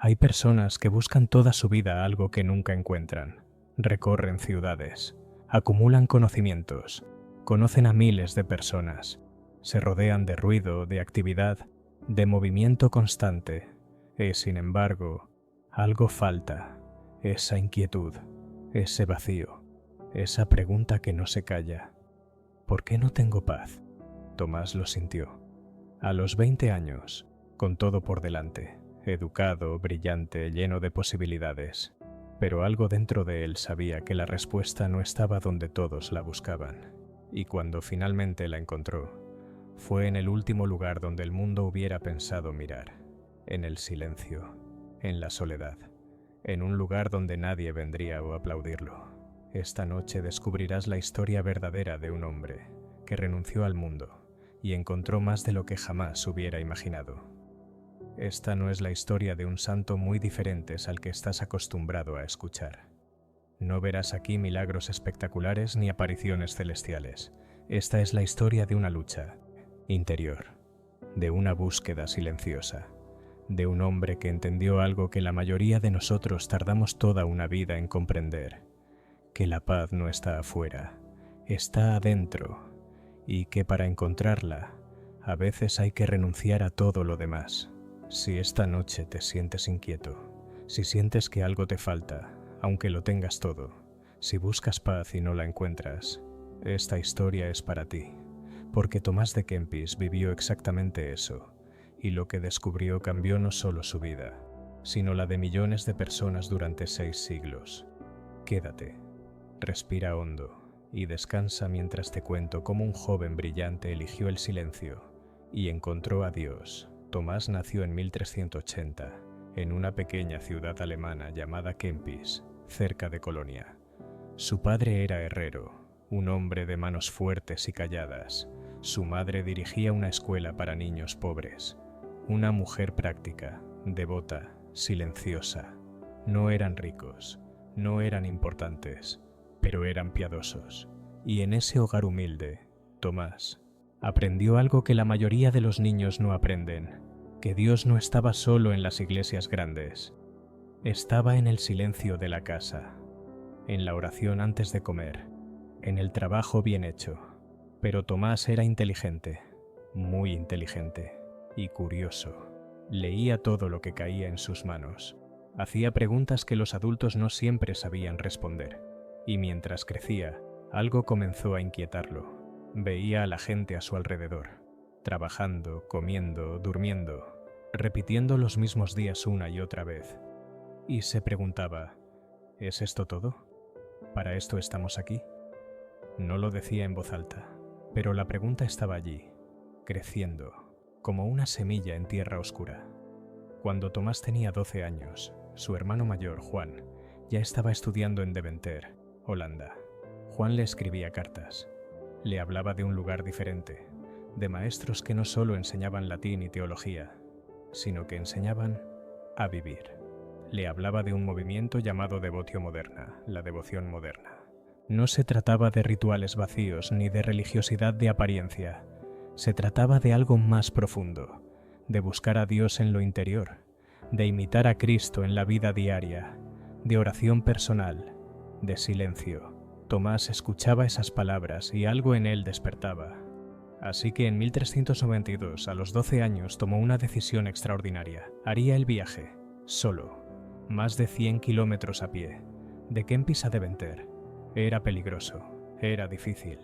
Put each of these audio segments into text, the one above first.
Hay personas que buscan toda su vida algo que nunca encuentran. Recorren ciudades, acumulan conocimientos, conocen a miles de personas, se rodean de ruido, de actividad, de movimiento constante. Y sin embargo, algo falta, esa inquietud, ese vacío, esa pregunta que no se calla. ¿Por qué no tengo paz? Tomás lo sintió. A los 20 años, con todo por delante, educado, brillante, lleno de posibilidades, pero algo dentro de él sabía que la respuesta no estaba donde todos la buscaban, y cuando finalmente la encontró, fue en el último lugar donde el mundo hubiera pensado mirar, en el silencio, en la soledad, en un lugar donde nadie vendría a aplaudirlo. Esta noche descubrirás la historia verdadera de un hombre que renunció al mundo y encontró más de lo que jamás hubiera imaginado. Esta no es la historia de un santo muy diferentes al que estás acostumbrado a escuchar. No verás aquí milagros espectaculares ni apariciones celestiales. Esta es la historia de una lucha interior, de una búsqueda silenciosa, de un hombre que entendió algo que la mayoría de nosotros tardamos toda una vida en comprender, que la paz no está afuera, está adentro, y que para encontrarla, a veces hay que renunciar a todo lo demás. Si esta noche te sientes inquieto, si sientes que algo te falta, aunque lo tengas todo, si buscas paz y no la encuentras, esta historia es para ti, porque Tomás de Kempis vivió exactamente eso, y lo que descubrió cambió no solo su vida, sino la de millones de personas durante 6 siglos. Quédate, respira hondo y descansa mientras te cuento cómo un joven brillante eligió el silencio y encontró a Dios. Tomás nació en 1380, en una pequeña ciudad alemana llamada Kempis, cerca de Colonia. Su padre era herrero, un hombre de manos fuertes y calladas. Su madre dirigía una escuela para niños pobres. Una mujer práctica, devota, silenciosa. No eran ricos, no eran importantes, pero eran piadosos. Y en ese hogar humilde, Tomás aprendió algo que la mayoría de los niños no aprenden, que Dios no estaba solo en las iglesias grandes. Estaba en el silencio de la casa, en la oración antes de comer, en el trabajo bien hecho. Pero Tomás era inteligente, muy inteligente y curioso. Leía todo lo que caía en sus manos. Hacía preguntas que los adultos no siempre sabían responder. Y mientras crecía, algo comenzó a inquietarlo. Veía a la gente a su alrededor, trabajando, comiendo, durmiendo, repitiendo los mismos días una y otra vez. Y se preguntaba, ¿es esto todo? ¿Para esto estamos aquí? No lo decía en voz alta, pero la pregunta estaba allí, creciendo, como una semilla en tierra oscura. Cuando Tomás tenía 12 años, su hermano mayor, Juan, ya estaba estudiando en Deventer, Holanda. Juan le escribía cartas. Le hablaba de un lugar diferente, de maestros que no solo enseñaban latín y teología, sino que enseñaban a vivir. Le hablaba de un movimiento llamado Devotio Moderna, la devoción moderna. No se trataba de rituales vacíos ni de religiosidad de apariencia. Se trataba de algo más profundo, de buscar a Dios en lo interior, de imitar a Cristo en la vida diaria, de oración personal, de silencio. Tomás escuchaba esas palabras y algo en él despertaba. Así que en 1392, a los 12 años, tomó una decisión extraordinaria. Haría el viaje, solo, más de 100 kilómetros a pie, de Kempis a Deventer. Era peligroso, era difícil.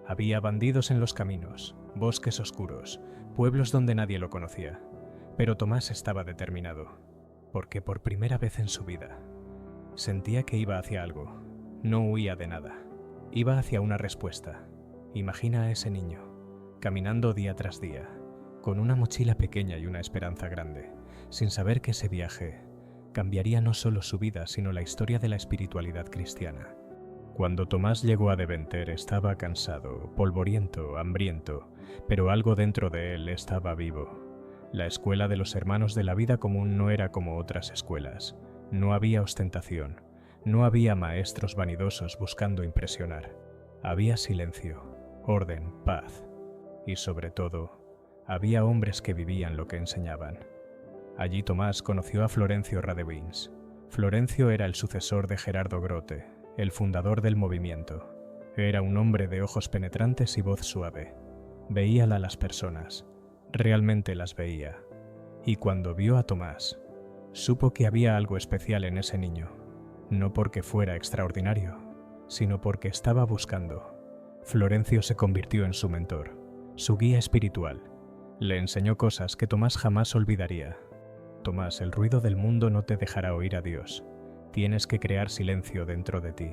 Había bandidos en los caminos, bosques oscuros, pueblos donde nadie lo conocía. Pero Tomás estaba determinado, porque por primera vez en su vida sentía que iba hacia algo. No huía de nada, iba hacia una respuesta. Imagina a ese niño, caminando día tras día, con una mochila pequeña y una esperanza grande, sin saber que ese viaje cambiaría no solo su vida, sino la historia de la espiritualidad cristiana. Cuando Tomás llegó a Deventer estaba cansado, polvoriento, hambriento, pero algo dentro de él estaba vivo. La escuela de los hermanos de la vida común no era como otras escuelas. No había ostentación. No había maestros vanidosos buscando impresionar. Había silencio, orden, paz. Y sobre todo, había hombres que vivían lo que enseñaban. Allí Tomás conoció a Florencio Radewins. Florencio era el sucesor de Gerardo Grote, el fundador del movimiento. Era un hombre de ojos penetrantes y voz suave. Veía a las personas, realmente las veía. Y cuando vio a Tomás, supo que había algo especial en ese niño, no porque fuera extraordinario, sino porque estaba buscando. Florencio se convirtió en su mentor, su guía espiritual. Le enseñó cosas que Tomás jamás olvidaría. Tomás, el ruido del mundo no te dejará oír a Dios. Tienes que crear silencio dentro de ti.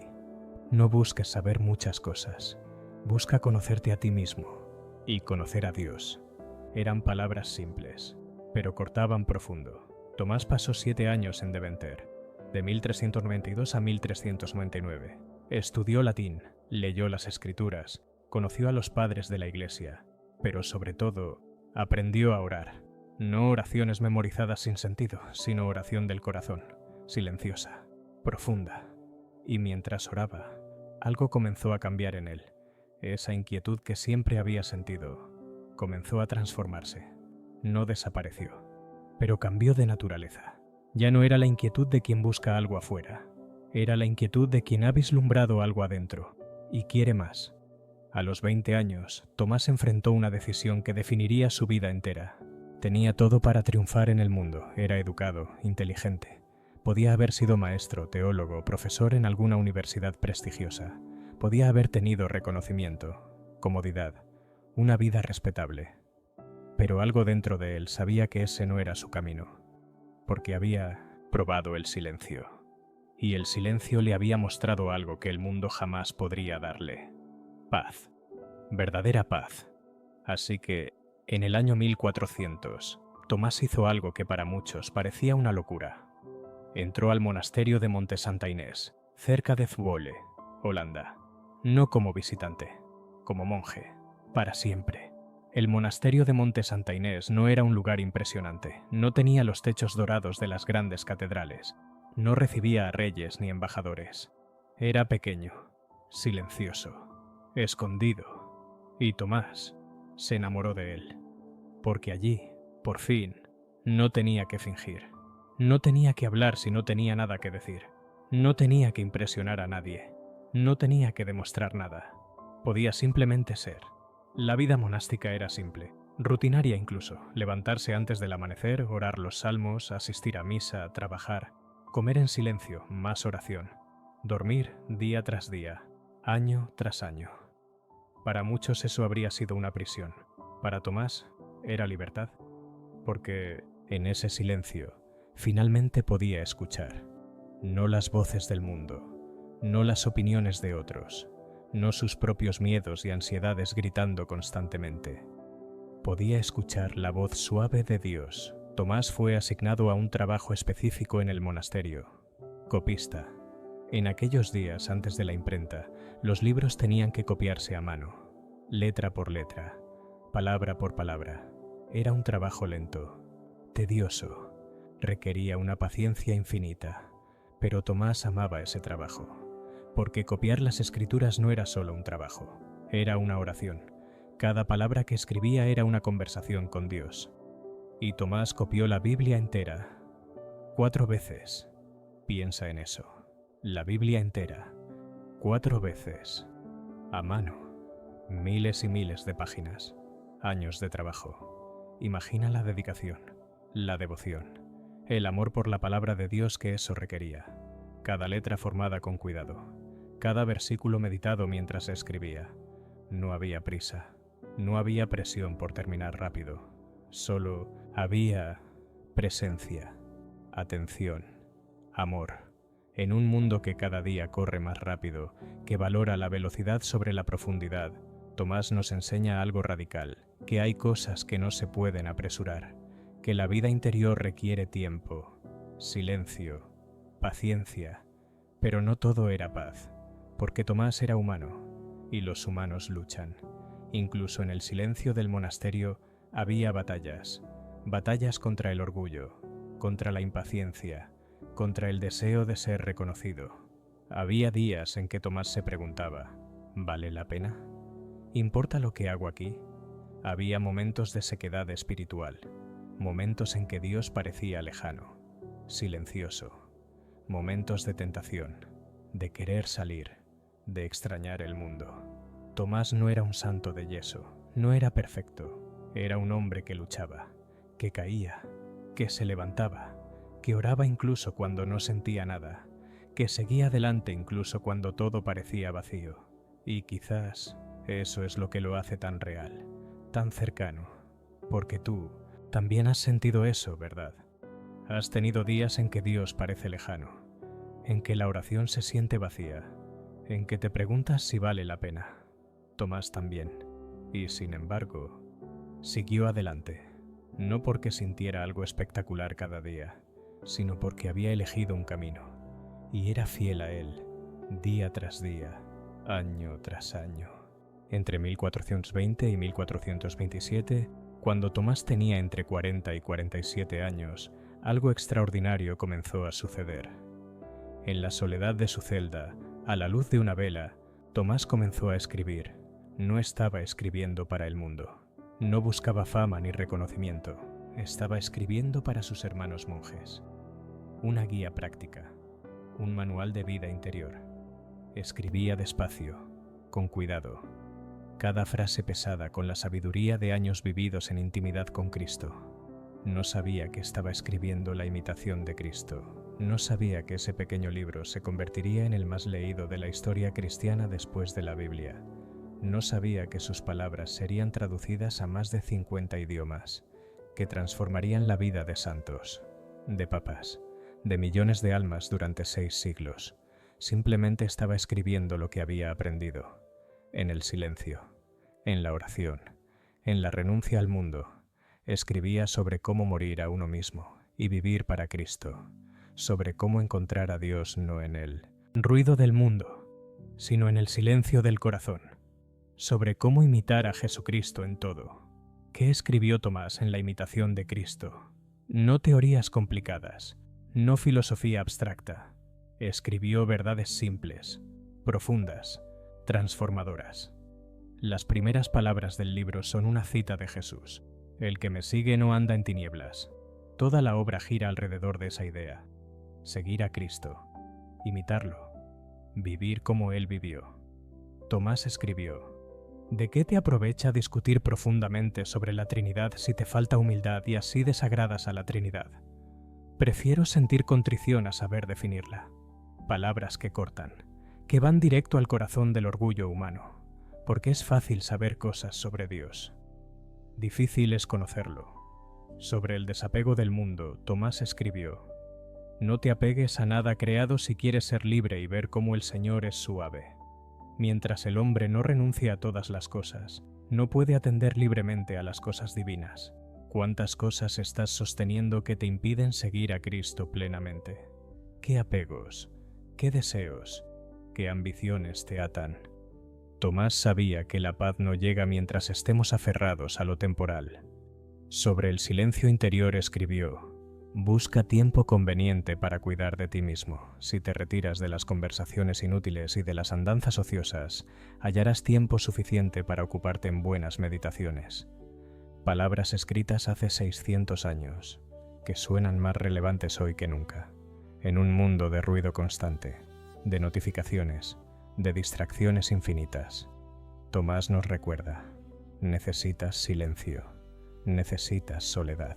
No busques saber muchas cosas. Busca conocerte a ti mismo y conocer a Dios. Eran palabras simples, pero cortaban profundo. Tomás pasó 7 años en Deventer, de 1392 a 1399. Estudió latín, leyó las Escrituras, conoció a los padres de la Iglesia, pero sobre todo, aprendió a orar. No oraciones memorizadas sin sentido, sino oración del corazón, silenciosa, profunda. Y mientras oraba, algo comenzó a cambiar en él. Esa inquietud que siempre había sentido comenzó a transformarse. No desapareció, pero cambió de naturaleza. Ya no era la inquietud de quien busca algo afuera, era la inquietud de quien ha vislumbrado algo adentro y quiere más. A los 20 años, Tomás enfrentó una decisión que definiría su vida entera. Tenía todo para triunfar en el mundo, era educado, inteligente. Podía haber sido maestro, teólogo, profesor en alguna universidad prestigiosa. Podía haber tenido reconocimiento, comodidad, una vida respetable. Pero algo dentro de él sabía que ese no era su camino, porque había probado el silencio. Y el silencio le había mostrado algo que el mundo jamás podría darle. Paz. Verdadera paz. Así que, en el año 1400, Tomás hizo algo que para muchos parecía una locura. Entró al monasterio de Monte Santa Inés, cerca de Zwolle, Holanda. No como visitante, como monje, para siempre. El monasterio de Monte Santa Inés no era un lugar impresionante, no tenía los techos dorados de las grandes catedrales, no recibía a reyes ni embajadores. Era pequeño, silencioso, escondido, y Tomás se enamoró de él, porque allí, por fin, no tenía que fingir, no tenía que hablar si no tenía nada que decir, no tenía que impresionar a nadie, no tenía que demostrar nada, podía simplemente ser. La vida monástica era simple, rutinaria incluso, levantarse antes del amanecer, orar los salmos, asistir a misa, trabajar, comer en silencio, más oración, dormir día tras día, año tras año. Para muchos eso habría sido una prisión. Para Tomás era libertad, porque en ese silencio finalmente podía escuchar, no las voces del mundo, no las opiniones de otros, no sus propios miedos y ansiedades gritando constantemente. Podía escuchar la voz suave de Dios. Tomás fue asignado a un trabajo específico en el monasterio, copista. En aquellos días antes de la imprenta, los libros tenían que copiarse a mano, letra por letra, palabra por palabra. Era un trabajo lento, tedioso, requería una paciencia infinita, pero Tomás amaba ese trabajo, porque copiar las Escrituras no era solo un trabajo, era una oración. Cada palabra que escribía era una conversación con Dios. Y Tomás copió la Biblia entera, 4 veces. Piensa en eso. La Biblia entera, 4 veces, a mano, miles y miles de páginas, años de trabajo. Imagina la dedicación, la devoción, el amor por la palabra de Dios que eso requería. Cada letra formada con cuidado, cada versículo meditado mientras se escribía. No había prisa, no había presión por terminar rápido, solo había presencia, atención, amor. En un mundo que cada día corre más rápido, que valora la velocidad sobre la profundidad, Tomás nos enseña algo radical, que hay cosas que no se pueden apresurar, que la vida interior requiere tiempo, silencio, paciencia, pero no todo era paz, porque Tomás era humano, y los humanos luchan. Incluso en el silencio del monasterio había batallas, batallas contra el orgullo, contra la impaciencia, contra el deseo de ser reconocido. Había días en que Tomás se preguntaba, ¿vale la pena? ¿Importa lo que hago aquí? Había momentos de sequedad espiritual, momentos en que Dios parecía lejano, silencioso, momentos de tentación, de querer salir, de extrañar el mundo. Tomás no era un santo de yeso, no era perfecto, era un hombre que luchaba, que caía, que se levantaba, que oraba incluso cuando no sentía nada, que seguía adelante incluso cuando todo parecía vacío. Y quizás eso es lo que lo hace tan real, tan cercano, porque tú también has sentido eso, ¿verdad? Has tenido días en que Dios parece lejano, en que la oración se siente vacía, en que te preguntas si vale la pena. Tomás también, y sin embargo, siguió adelante, no porque sintiera algo espectacular cada día, sino porque había elegido un camino, y era fiel a él, día tras día, año tras año. Entre 1420 y 1427, cuando Tomás tenía entre 40 y 47 años, algo extraordinario comenzó a suceder. En la soledad de su celda, a la luz de una vela, Tomás comenzó a escribir. No estaba escribiendo para el mundo. No buscaba fama ni reconocimiento. Estaba escribiendo para sus hermanos monjes. Una guía práctica, un manual de vida interior. Escribía despacio, con cuidado, cada frase pesada con la sabiduría de años vividos en intimidad con Cristo. No sabía que estaba escribiendo la imitación de Cristo. No sabía que ese pequeño libro se convertiría en el más leído de la historia cristiana después de la Biblia. No sabía que sus palabras serían traducidas a más de 50 idiomas, que transformarían la vida de santos, de papas, de millones de almas durante 6 siglos. Simplemente estaba escribiendo lo que había aprendido, en el silencio, en la oración, en la renuncia al mundo. Escribía sobre cómo morir a uno mismo y vivir para Cristo, sobre cómo encontrar a Dios no en el ruido del mundo, sino en el silencio del corazón, sobre cómo imitar a Jesucristo en todo. ¿Qué escribió Tomás en la imitación de Cristo? No teorías complicadas, no filosofía abstracta. Escribió verdades simples, profundas, transformadoras. Las primeras palabras del libro son una cita de Jesús. El que me sigue no anda en tinieblas. Toda la obra gira alrededor de esa idea. Seguir a Cristo, imitarlo, vivir como Él vivió. Tomás escribió: ¿de qué te aprovecha discutir profundamente sobre la Trinidad si te falta humildad y así desagradas a la Trinidad? Prefiero sentir contrición a saber definirla. Palabras que cortan, que van directo al corazón del orgullo humano, porque es fácil saber cosas sobre Dios. Difícil es conocerlo. Sobre el desapego del mundo, Tomás escribió: no te apegues a nada creado si quieres ser libre y ver cómo el Señor es suave. Mientras el hombre no renuncia a todas las cosas, no puede atender libremente a las cosas divinas. ¿Cuántas cosas estás sosteniendo que te impiden seguir a Cristo plenamente? ¿Qué apegos, qué deseos, qué ambiciones te atan? Tomás sabía que la paz no llega mientras estemos aferrados a lo temporal. Sobre el silencio interior escribió: busca tiempo conveniente para cuidar de ti mismo. Si te retiras de las conversaciones inútiles y de las andanzas ociosas, hallarás tiempo suficiente para ocuparte en buenas meditaciones. Palabras escritas hace 600 años, que suenan más relevantes hoy que nunca, en un mundo de ruido constante, de notificaciones, de distracciones infinitas. Tomás nos recuerda: necesitas silencio, necesitas soledad,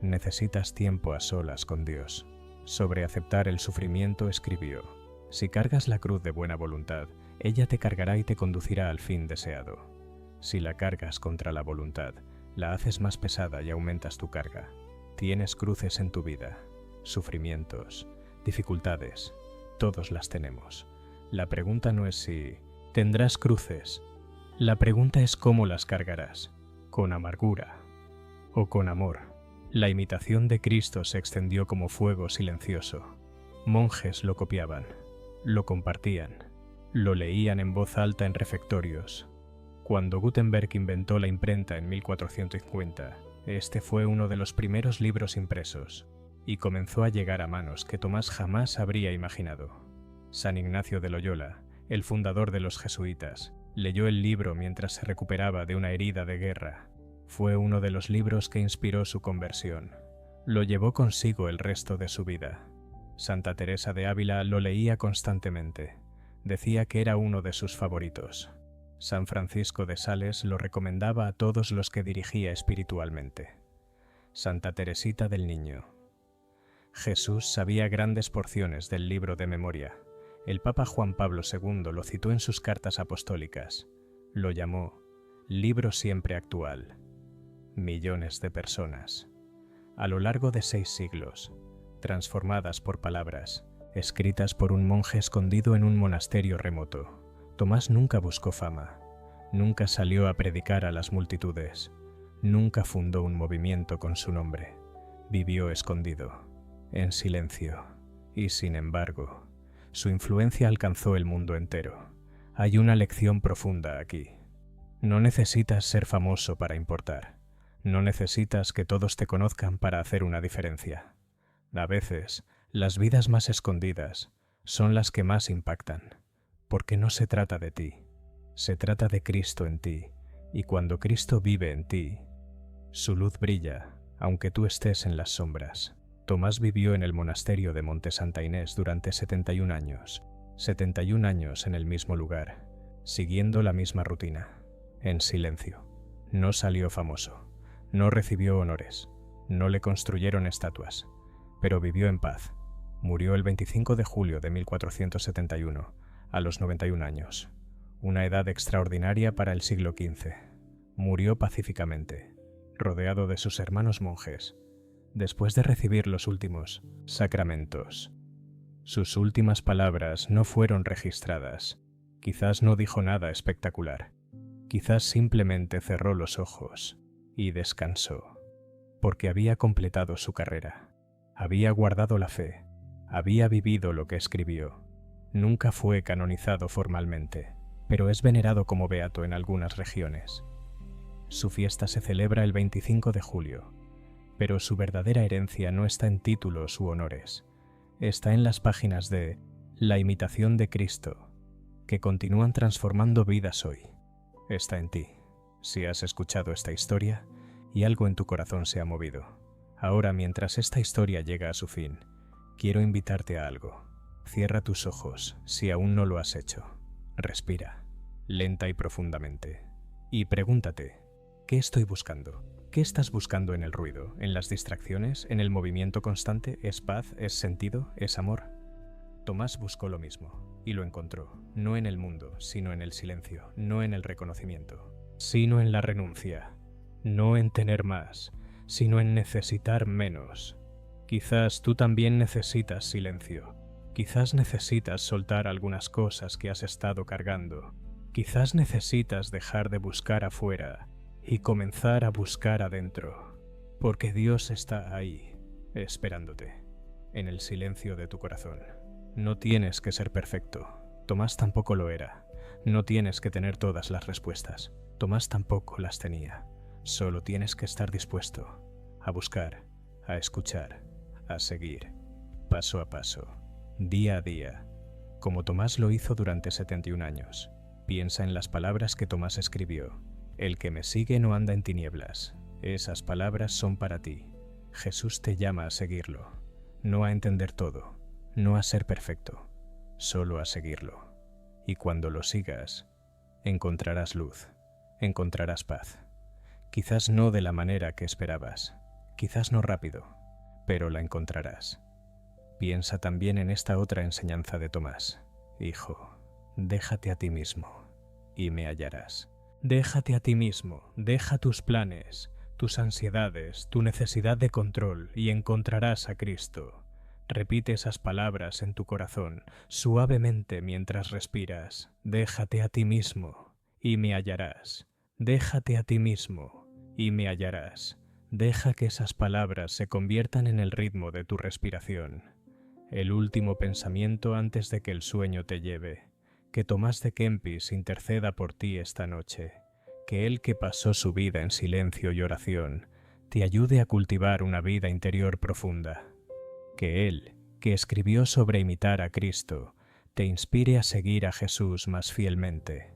necesitas tiempo a solas con Dios. Sobre aceptar el sufrimiento escribió: si cargas la cruz de buena voluntad, ella te cargará y te conducirá al fin deseado. Si la cargas contra la voluntad, la haces más pesada y aumentas tu carga. Tienes cruces en tu vida, sufrimientos, dificultades, todos las tenemos. La pregunta no es si tendrás cruces, la pregunta es cómo las cargarás, con amargura o con amor. La imitación de Cristo se extendió como fuego silencioso. Monjes lo copiaban, lo compartían, lo leían en voz alta en refectorios. Cuando Gutenberg inventó la imprenta en 1450, este fue uno de los primeros libros impresos, y comenzó a llegar a manos que Tomás jamás habría imaginado. San Ignacio de Loyola, el fundador de los jesuitas, leyó el libro mientras se recuperaba de una herida de guerra. Fue uno de los libros que inspiró su conversión. Lo llevó consigo el resto de su vida. Santa Teresa de Ávila lo leía constantemente. Decía que era uno de sus favoritos. San Francisco de Sales lo recomendaba a todos los que dirigía espiritualmente. Santa Teresita del Niño. Jesús sabía grandes porciones del libro de memoria. El Papa Juan Pablo II lo citó en sus cartas apostólicas. Lo llamó libro siempre actual. Millones de personas, a lo largo de 6 siglos, transformadas por palabras, escritas por un monje escondido en un monasterio remoto. Tomás nunca buscó fama, nunca salió a predicar a las multitudes, nunca fundó un movimiento con su nombre. Vivió escondido, en silencio, y sin embargo, su influencia alcanzó el mundo entero. Hay una lección profunda aquí. No necesitas ser famoso para importar. No necesitas que todos te conozcan para hacer una diferencia. A veces, las vidas más escondidas son las que más impactan, porque no se trata de ti, se trata de Cristo en ti, y cuando Cristo vive en ti, su luz brilla, aunque tú estés en las sombras. Tomás vivió en el monasterio de Monte Santa Inés durante 71 años, 71 años en el mismo lugar, siguiendo la misma rutina, en silencio. No salió famoso. No recibió honores, no le construyeron estatuas, pero vivió en paz. Murió el 25 de julio de 1471, a los 91 años, una edad extraordinaria para el siglo XV. Murió pacíficamente, rodeado de sus hermanos monjes, después de recibir los últimos sacramentos. Sus últimas palabras no fueron registradas, quizás no dijo nada espectacular, quizás simplemente cerró los ojos y descansó, porque había completado su carrera, había guardado la fe, había vivido lo que escribió. Nunca fue canonizado formalmente, pero es venerado como beato en algunas regiones. Su fiesta se celebra el 25 de julio, pero su verdadera herencia no está en títulos u honores, está en las páginas de La imitación de Cristo, que continúan transformando vidas hoy. Está en ti. Si has escuchado esta historia y algo en tu corazón se ha movido. Ahora, mientras esta historia llega a su fin, quiero invitarte a algo. Cierra tus ojos si aún no lo has hecho. Respira, lenta y profundamente. Y pregúntate, ¿qué estoy buscando? ¿Qué estás buscando en el ruido, en las distracciones, en el movimiento constante? ¿Es paz? ¿Es sentido? ¿Es amor? Tomás buscó lo mismo y lo encontró, no en el mundo, sino en el silencio, no en el reconocimiento, sino en la renuncia, no en tener más, sino en necesitar menos. Quizás tú también necesitas silencio, quizás necesitas soltar algunas cosas que has estado cargando, quizás necesitas dejar de buscar afuera y comenzar a buscar adentro, porque Dios está ahí, esperándote, en el silencio de tu corazón. No tienes que ser perfecto, Tomás tampoco lo era. No tienes que tener todas las respuestas, Tomás tampoco las tenía. Solo tienes que estar dispuesto a buscar, a escuchar, a seguir, paso a paso, día a día, como Tomás lo hizo durante 71 años. Piensa en las palabras que Tomás escribió. El que me sigue no anda en tinieblas. Esas palabras son para ti. Jesús te llama a seguirlo, no a entender todo, no a ser perfecto, solo a seguirlo. Y cuando lo sigas, encontrarás luz, encontrarás paz. Quizás no de la manera que esperabas, quizás no rápido, pero la encontrarás. Piensa también en esta otra enseñanza de Tomás. Hijo, déjate a ti mismo y me hallarás. Déjate a ti mismo, deja tus planes, tus ansiedades, tu necesidad de control y encontrarás a Cristo. Repite esas palabras en tu corazón, suavemente mientras respiras. Déjate a ti mismo y me hallarás. Déjate a ti mismo y me hallarás. Deja que esas palabras se conviertan en el ritmo de tu respiración. El último pensamiento antes de que el sueño te lleve. Que Tomás de Kempis interceda por ti esta noche. Que él que pasó su vida en silencio y oración, te ayude a cultivar una vida interior profunda. Que él, que escribió sobre imitar a Cristo, te inspire a seguir a Jesús más fielmente.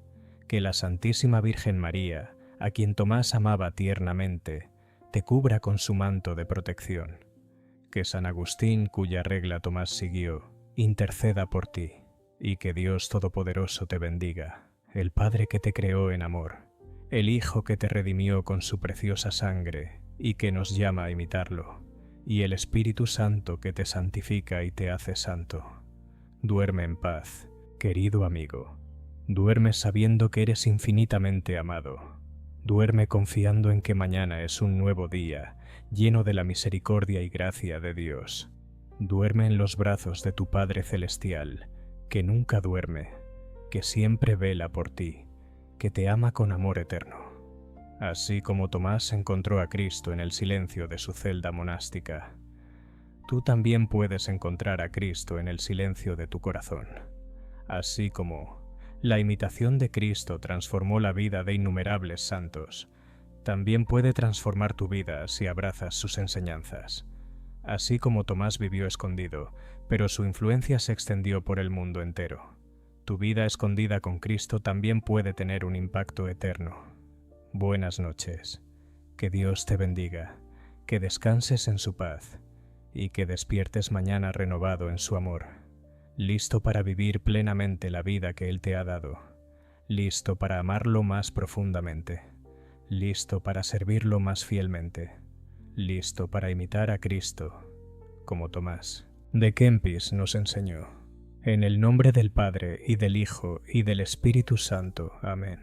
Que la Santísima Virgen María, a quien Tomás amaba tiernamente, te cubra con su manto de protección. Que San Agustín, cuya regla Tomás siguió, interceda por ti, y que Dios Todopoderoso te bendiga, el Padre que te creó en amor, el Hijo que te redimió con su preciosa sangre y que nos llama a imitarlo, y el Espíritu Santo que te santifica y te hace santo. Duerme en paz, querido amigo. Duerme sabiendo que eres infinitamente amado. Duerme confiando en que mañana es un nuevo día, lleno de la misericordia y gracia de Dios. Duerme en los brazos de tu Padre Celestial, que nunca duerme, que siempre vela por ti, que te ama con amor eterno. Así como Tomás encontró a Cristo en el silencio de su celda monástica, tú también puedes encontrar a Cristo en el silencio de tu corazón. Así como la imitación de Cristo transformó la vida de innumerables santos, también puede transformar tu vida si abrazas sus enseñanzas. Así como Tomás vivió escondido, pero su influencia se extendió por el mundo entero. Tu vida escondida con Cristo también puede tener un impacto eterno. Buenas noches. Que Dios te bendiga, que descanses en su paz y que despiertes mañana renovado en su amor, listo para vivir plenamente la vida que Él te ha dado, listo para amarlo más profundamente, listo para servirlo más fielmente, listo para imitar a Cristo, como Tomás de Kempis nos enseñó. En el nombre del Padre, y del Hijo, y del Espíritu Santo. Amén.